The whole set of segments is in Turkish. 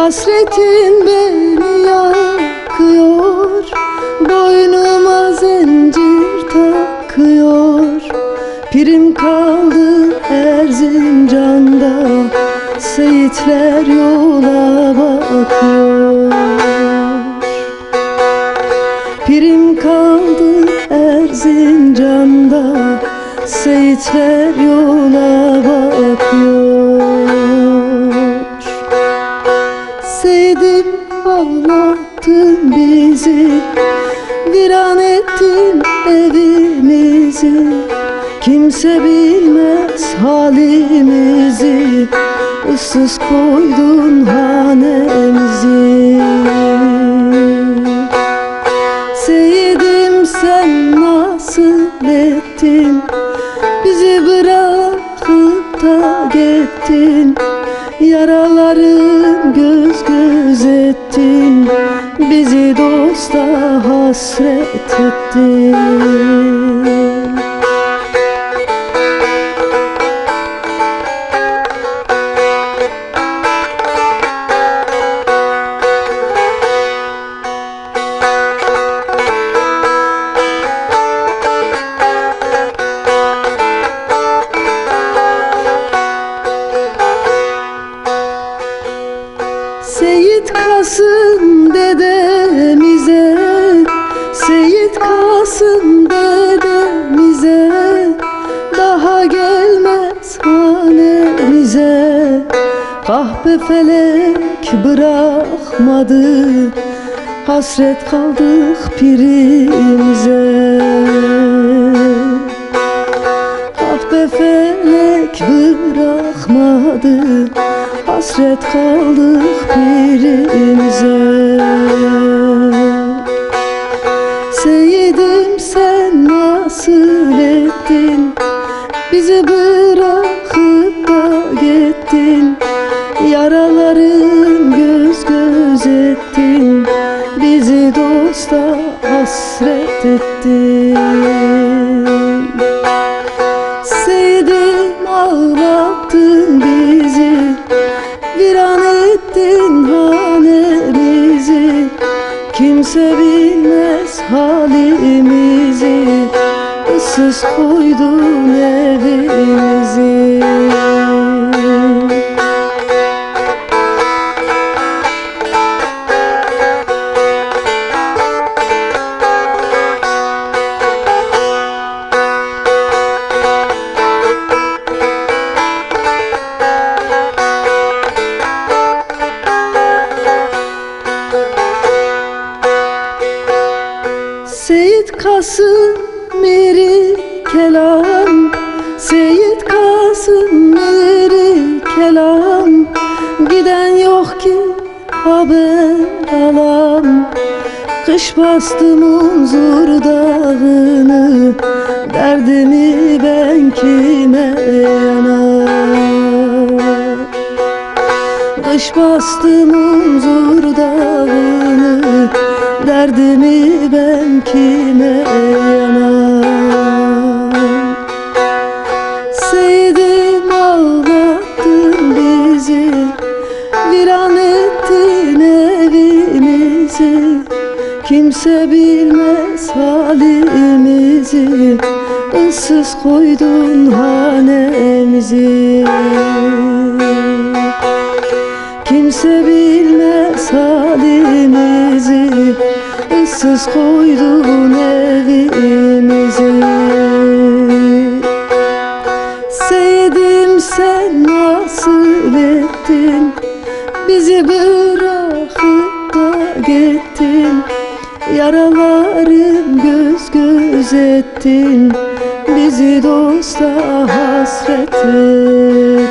Hasretin beni yakıyor, boynuma zincir takıyor. Pirim kaldı Erzincan'da, seyitler yola bakıyor. Pirim kaldı Erzincan'da, seyitler yola bakıyor. Seydim ağlattın bizi, viran ettin evimizi. Kimse bilmez halimizi, ıssız koydun hanemizi. Seydim sen nasıl ettin, bizi bırakıp da gittin. Yaraların göz göz ettin, bizi dosta hasret ettin. Seyit Kasım dedemize, Seyit Kasım dedemize, daha gelmez hanemize. Kahpe felek bırakmadı, hasret kaldık pirimize. Kahpe felek bırakmadı, hasret kaldık pirimize. Seyyidim sen nasıl ettin, bizi bırakıp da gittin. Yaraların göz göz ettin, bizi dosta hasret ettin. Seyyidim ağlattın bizi, viran ettin hanemizi. Kimse bilmez halimizi, ıssız koydun evimizi. Seyit Kasım miri kelam, Seyit Kasım miri kelam. Giden yok ki haber alam, kış bastı Munzur dağını, derdimi ben kime yanam. Kış bastı Munzur dağını, derdimi ben kime yanam. Seyyidim ağlattın bizi, viran ettin evimizi. Kimse bilmez halimizi, ıssız koydun hanemizi. Kimse bilmez halimizi, ıssız koydun evimizi. Seyyidim sen nasıl ettin, bizi bırakıp da gittin. Yaraların göz göz ettin, bizi dosta hasret ettin.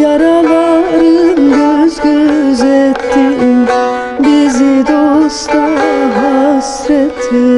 Yaraların göz göz ettin, bizi dosta hasret ettin.